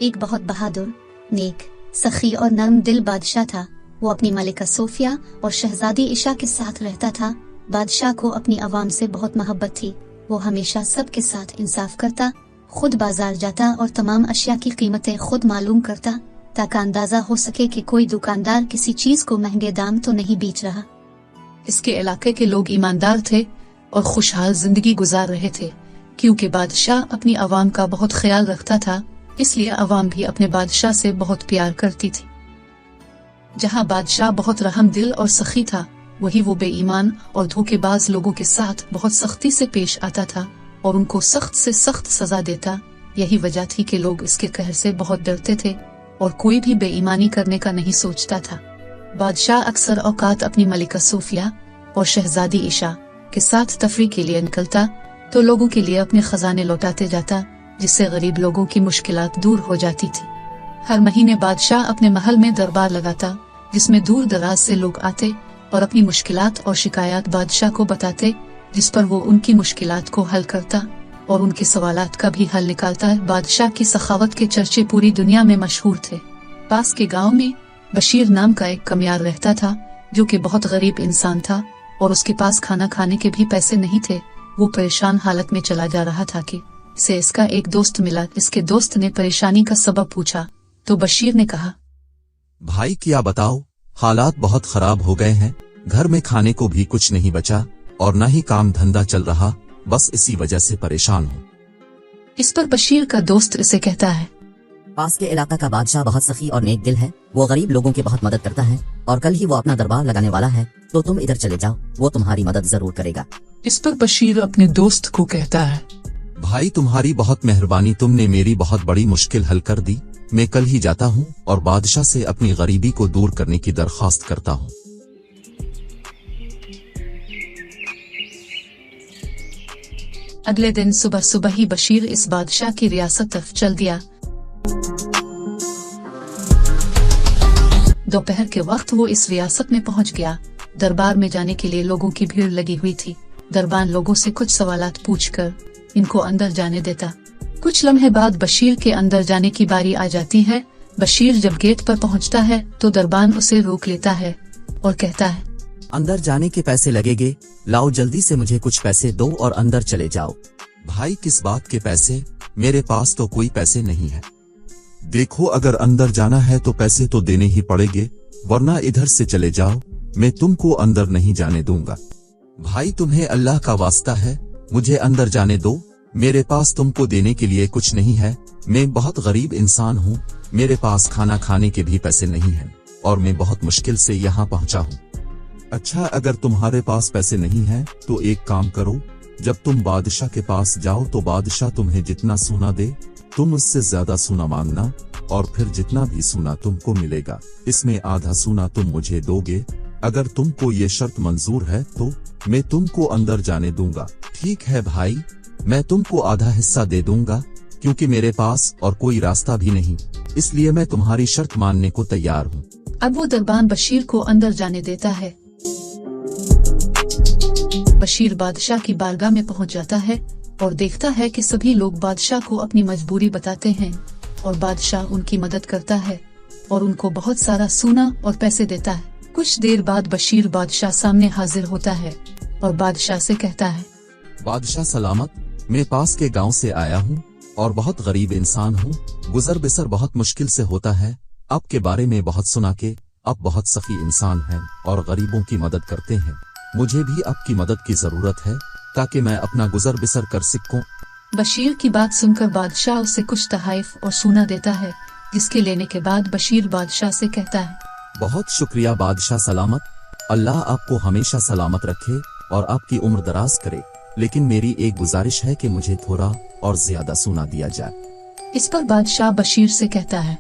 एक बहुत बहादुर, नेक, सखी और नर्म दिल बादशाह था। वो अपनी मलिका सोफिया और शहजादी इशा के साथ रहता था। बादशाह को अपनी आवाम से बहुत मोहब्बत थी। वो हमेशा सबके साथ इंसाफ करता, खुद बाजार जाता और तमाम अशिया की कीमतें खुद मालूम करता, ताकि अंदाजा हो सके कि कोई दुकानदार किसी चीज को महंगे दाम तो नहीं बेच रहा। इसके इलाके के लोग ईमानदार थे और खुशहाल जिंदगी गुजार रहे थे, क्योंकि बादशाह अपनी आवाम का बहुत ख्याल रखता था। इसलिए आवाम भी अपने बादशाह से बहुत प्यार करती थी। जहाँ बादशाह बहुत रहम दिल और सखी था, वही वो बेईमान और धोखेबाज लोगों के साथ बहुत सख्ती से पेश आता था और उनको सख्त से सख्त सजा देता। यही वजह थी कि लोग इसके कहर से बहुत डरते थे और कोई भी बेईमानी करने का नहीं सोचता था। बादशाह अक्सर औकात अपनी मलिका सोफिया और शहजादी इशा के साथ तफरीह के लिए निकलता तो लोगों के लिए अपने खजाने लौटाते जाता, जिससे गरीब लोगों की मुश्किलात दूर हो जाती थी। हर महीने बादशाह अपने महल में दरबार लगाता, जिसमें दूर दराज से लोग आते और अपनी मुश्किलात और शिकायत बादशाह को बताते, जिस पर वो उनकी मुश्किलात को हल करता और उनके सवालात का भी हल निकालता। बादशाह की सखावत के चर्चे पूरी दुनिया में मशहूर थे। पास के गांव में बशीर नाम का एक कमियार रहता था, जो कि बहुत गरीब इंसान था और उसके पास खाना खाने के भी पैसे नहीं थे। वो परेशान हालत में चला जा रहा था कि इसे इसका एक दोस्त मिला। इसके दोस्त ने परेशानी का सबब पूछा तो बशीर ने कहा, भाई क्या बताओ, हालात बहुत खराब हो गए हैं। घर में खाने को भी कुछ नहीं बचा और न ही काम धंधा चल रहा, बस इसी वजह से परेशान हूँ। इस पर बशीर का दोस्त इसे कहता है, पास के इलाका का बादशाह बहुत सखी और नेक दिल है। वो गरीब लोगों की बहुत मदद करता है और कल ही वो अपना दरबार लगाने वाला है, तो तुम इधर चले जाओ, वो तुम्हारी मदद जरूर करेगा। इस पर बशीर अपने दोस्त को कहता है, भाई तुम्हारी बहुत मेहरबानी, तुमने मेरी बहुत बड़ी मुश्किल हल कर दी। मैं कल ही जाता हूँ और बादशाह से अपनी गरीबी को दूर करने की दरख्वास्त करता हूँ। अगले दिन सुबह सुबह ही बशीर इस बादशाह की रियासत तरफ चल दिया। दोपहर के वक्त वो इस रियासत में पहुंच गया। दरबार में जाने के लिए लोगों की भीड़ लगी हुई थी। दरबार लोगों से कुछ सवालात पूछकर इनको अंदर जाने देता। कुछ लम्हे बाद बशीर के अंदर जाने की बारी आ जाती है। बशीर जब गेट पर पहुंचता है तो दरबान उसे रोक लेता है और कहता है, अंदर जाने के पैसे लगेंगे, लाओ जल्दी से मुझे कुछ पैसे दो और अंदर चले जाओ। भाई किस बात के पैसे, मेरे पास तो कोई पैसे नहीं है। देखो अगर अंदर जाना है तो पैसे तो देने ही पड़ेंगे, वरना इधर से चले जाओ, मैं तुमको अंदर नहीं जाने दूंगा। भाई तुम्हें अल्लाह का वास्ता है, मुझे अंदर जाने दो, मेरे पास तुमको देने के लिए कुछ नहीं है। मैं बहुत गरीब इंसान हूँ, मेरे पास खाना खाने के भी पैसे नहीं हैं और मैं बहुत मुश्किल से यहाँ पहुँचा हूँ। अच्छा अगर तुम्हारे पास पैसे नहीं है तो एक काम करो, जब तुम बादशाह के पास जाओ तो बादशाह तुम्हें जितना सोना दे तुम उससे ज्यादा सोना मांगना और फिर जितना भी सोना तुमको मिलेगा इसमें आधा सोना तुम मुझे दोगे। अगर तुमको ये शर्त मंजूर है तो मैं तुमको अंदर जाने दूंगा। ठीक है भाई, मैं तुमको आधा हिस्सा दे दूंगा, क्योंकि मेरे पास और कोई रास्ता भी नहीं, इसलिए मैं तुम्हारी शर्त मानने को तैयार हूँ। अब वो दरबान बशीर को अंदर जाने देता है। बशीर बादशाह की बारगाह में पहुंच जाता है और देखता है कि सभी लोग बादशाह को अपनी मजबूरी बताते हैं और बादशाह उनकी मदद करता है और उनको बहुत सारा सोना और पैसे देता है। कुछ देर बाद बशीर बादशाह सामने हाजिर होता है और बादशाह से कहता है, बादशाह सलामत, मैं पास के गांव से आया हूँ और बहुत गरीब इंसान हूँ। गुजर बसर बहुत मुश्किल से होता है। आपके बारे में बहुत सुना के आप बहुत सखी इंसान हैं और गरीबों की मदद करते हैं। मुझे भी आपकी मदद की जरूरत है ताकि मैं अपना गुजर बसर कर सकूं। बशीर की बात सुनकर बादशाह उसे कुछ तहाइफ और सोना देता है, जिसके लेने के बाद बशीर बादशाह से कहता है, बहुत शुक्रिया बादशाह सलामत, अल्लाह आपको हमेशा सलामत रखे और आपकी उम्र दराज करे, लेकिन मेरी एक गुजारिश है कि मुझे थोड़ा और ज्यादा सोना दिया जाए। इस पर बादशाह बशीर से कहता है,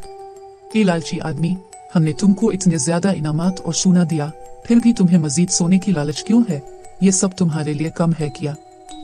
ए लालची आदमी, हमने तुमको इतने ज्यादा इनामात और सोना दिया, फिर भी तुम्हें मजीद सोने की लालच क्यों है? ये सब तुम्हारे लिए कम है क्या?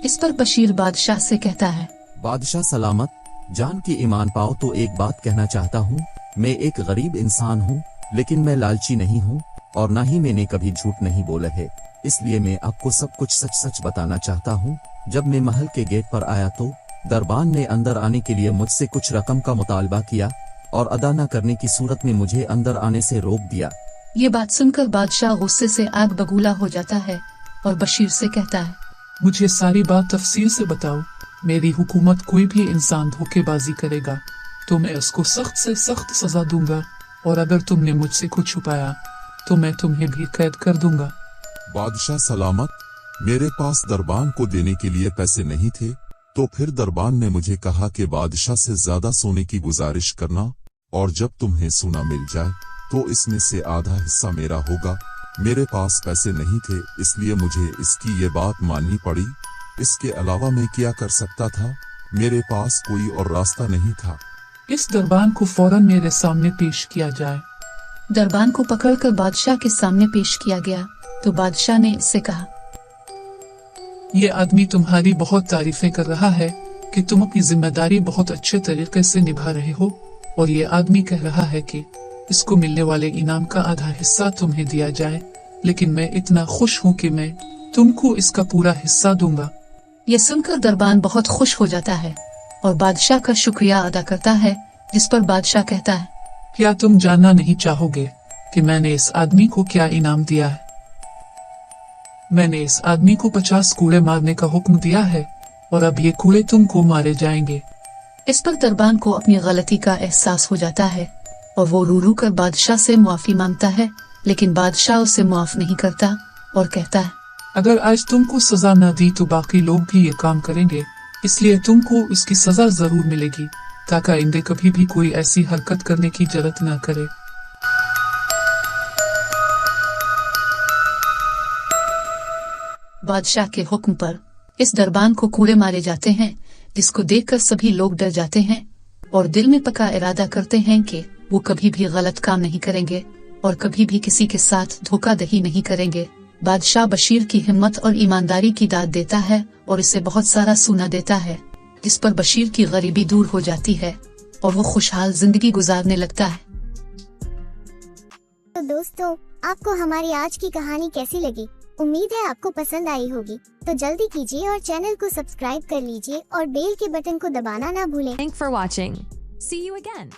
इस पर बशीर बादशाह से कहता है, बादशाह सलामत, जान की ईमान पाओ तो एक बात कहना चाहता हूँ। मैं एक गरीब इंसान हूँ, लेकिन मैं लालची नहीं हूँ और न ही मैंने कभी झूठ नहीं बोला है, इसलिए मैं आपको सब कुछ सच सच बताना चाहता हूँ। जब मैं महल के गेट पर आया तो दरबान ने अंदर आने के लिए मुझसे कुछ रकम का मुतालबा किया और अदा न करने की सूरत में मुझे अंदर आने से रोक दिया। ये बात सुनकर बादशाह गुस्से से आग बबूला हो जाता है और बशीर से कहता है, मुझे सारी बात तफसील से बताओ। मेरी हुकूमत कोई भी इंसान धोखेबाजी करेगा तो मैं उसको सख्त से सख्त सजा दूंगा, और अगर तुमने मुझसे कुछ छुपाया तो मैं तुम्हें भी कैद कर दूंगा। बादशाह सलामत, मेरे पास दरबान को देने के लिए पैसे नहीं थे, तो फिर दरबान ने मुझे कहा कि बादशाह से ज्यादा सोने की गुजारिश करना, और जब तुम्हें सोना मिल जाए तो इसमें से आधा हिस्सा मेरा होगा। मेरे पास पैसे नहीं थे, इसलिए मुझे इसकी ये बात माननी पड़ी। इसके अलावा मैं क्या कर सकता था? मेरे पास कोई और रास्ता नहीं था। इस दरबान को फौरन मेरे सामने पेश किया जाए। दरबान को पकड़कर बादशाह के सामने पेश किया गया तो बादशाह ने इससे कहा, ये आदमी तुम्हारी बहुत तारीफें कर रहा है कि तुम अपनी जिम्मेदारी बहुत अच्छे तरीके से निभा रहे हो, और ये आदमी कह रहा है कि इसको मिलने वाले इनाम का आधा हिस्सा तुम्हें दिया जाए, लेकिन मैं इतना खुश हूँ कि मैं तुमको इसका पूरा हिस्सा दूंगा। यह सुनकर दरबान बहुत खुश हो जाता है और बादशाह का शुक्रिया अदा करता है, जिस पर बादशाह कहता है, क्या तुम जानना नहीं चाहोगे कि मैंने इस आदमी को क्या इनाम दिया है? मैंने इस आदमी को 50 कूड़े मारने का हुक्म दिया है, और अब ये कूड़े तुमको मारे जाएंगे। इस पर दरबान को अपनी गलती का एहसास हो जाता है और वो रू रू कर बादशाह से मुआफी मांगता है, लेकिन बादशाह उसे माफ नहीं करता और कहता है, अगर आज तुमको सजा न दी तो बाकी लोग भी ये काम करेंगे, इसलिए तुमको इसकी सजा जरूर मिलेगी, ताकि आइंदे कभी भी कोई ऐसी हरकत करने की जरूरत न करे। बादशाह के हुक्म पर इस दरबान को कूड़े मारे जाते हैं, जिसको देखकर सभी लोग डर जाते हैं और दिल में पक्का इरादा करते हैं कि वो कभी भी गलत काम नहीं करेंगे और कभी भी किसी के साथ धोखाधड़ी नहीं करेंगे। बादशाह बशीर की हिम्मत और ईमानदारी की दाद देता है और इसे बहुत सारा सोना देता है, जिस पर बशीर की गरीबी दूर हो जाती है और वो खुशहाल जिंदगी गुजारने लगता है। तो दोस्तों, आपको हमारी आज की कहानी कैसी लगी? उम्मीद है आपको पसंद आई होगी। तो जल्दी कीजिए और चैनल को सब्सक्राइब कर लीजिए और बेल के बटन को दबाना ना भूलें। Thanks for watching. See you again.